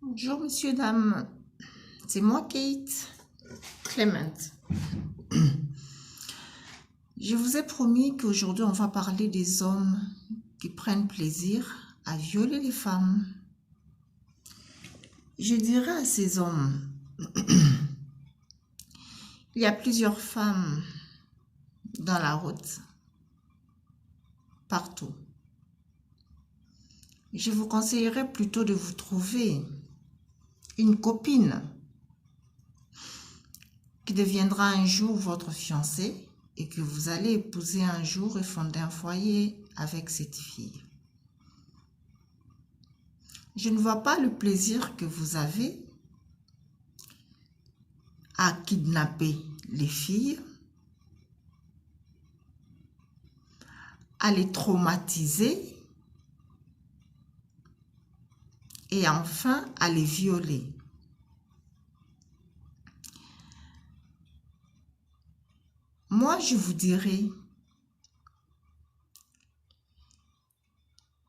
Bonjour, monsieur, dame. C'est moi, Kate Clement. Je vous ai promis qu'aujourd'hui, on va parler des hommes qui prennent plaisir à violer les femmes. Je dirais à ces hommes, il y a plusieurs femmes dans la route, partout. Je vous conseillerais plutôt de vous trouver une copine qui deviendra un jour votre fiancée et que vous allez épouser un jour et fonder un foyer avec cette fille. Je ne vois pas le plaisir que vous avez à kidnapper les filles, à les traumatiser et enfin à les violer. Moi, je vous dirais,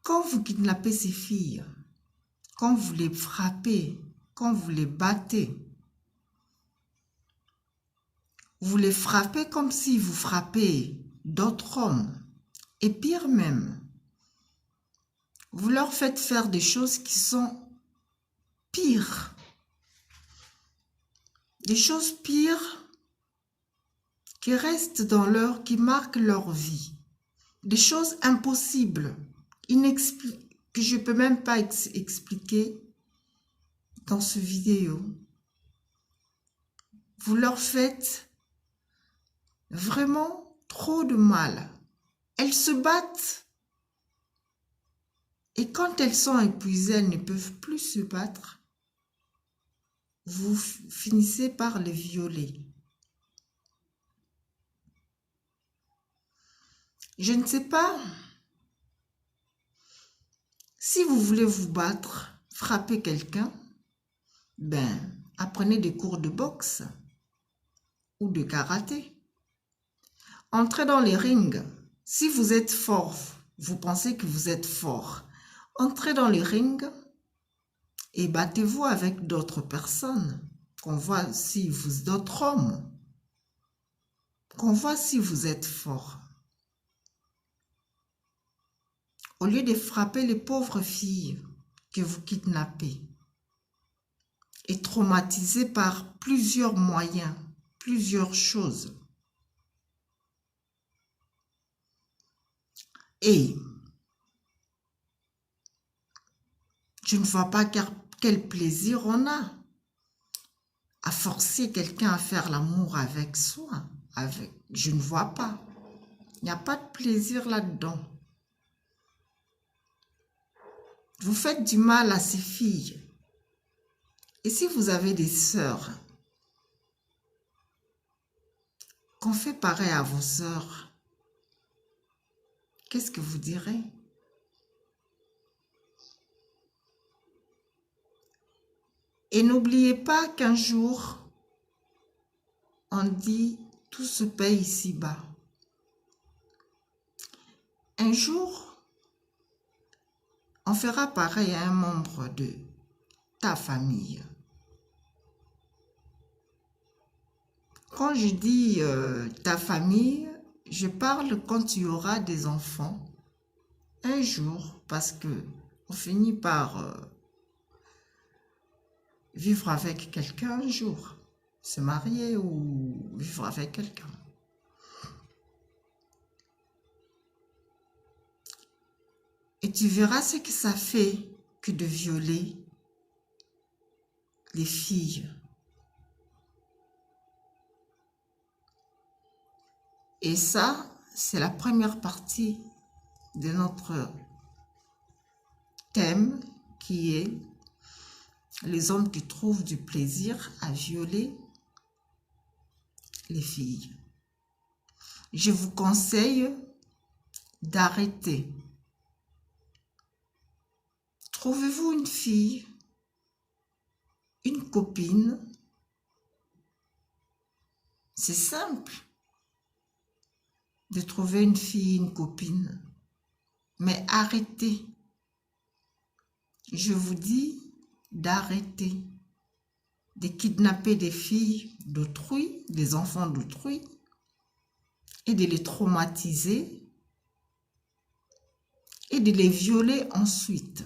quand vous kidnappez ces filles, quand vous les frappez, quand vous les battez, vous les frappez comme si vous frappez d'autres hommes. Et pire même, vous leur faites faire des choses qui sont pires. Des choses pires qui restent qui marquent leur vie. Des choses impossibles, que je ne peux même pas expliquer dans ce vidéo. Vous leur faites vraiment trop de mal. Elles se battent. Et quand elles sont épuisées, elles ne peuvent plus se battre. Vous finissez par les violer. Je ne sais pas si vous voulez vous battre, frapper quelqu'un, apprenez des cours de boxe ou de karaté. Entrez dans les rings. Si vous êtes fort, vous pensez que vous êtes fort, entrez dans les rings et battez-vous avec d'autres personnes, d'autres hommes, qu'on voit si vous êtes fort. Au lieu de frapper les pauvres filles que vous kidnappez et traumatisées par plusieurs moyens, plusieurs choses. Et je ne vois pas quel plaisir on a à forcer quelqu'un à faire l'amour avec soi. Je ne vois pas. Il n'y a pas de plaisir là-dedans. Vous faites du mal à ces filles. Et si vous avez des sœurs, qu'on fait pareil à vos sœurs, qu'est-ce que vous direz? Et n'oubliez pas qu'un jour, on dit tout se paye ici-bas. Un jour, on fera pareil à un membre de ta famille. Quand je dis ta famille, je parle quand tu auras des enfants. Un jour, parce que on finit par vivre avec quelqu'un un jour, se marier ou vivre avec quelqu'un. Et tu verras ce que ça fait que de violer les filles. Et ça, c'est la première partie de notre thème qui est les hommes qui trouvent du plaisir à violer les filles. Je vous conseille d'arrêter. Trouvez-vous une fille, une copine. C'est simple de trouver une fille, une copine. Mais arrêtez. Je vous dis, d'arrêter de kidnapper des filles d'autrui, des enfants d'autrui, et de les traumatiser et de les violer ensuite.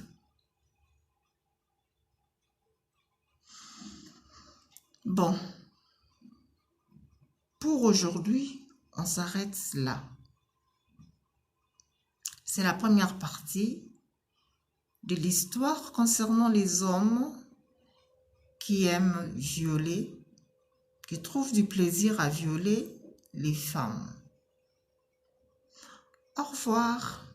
Bon, pour aujourd'hui, on s'arrête là. C'est la première partie de l'histoire concernant les hommes qui aiment violer, qui trouvent du plaisir à violer les femmes. Au revoir.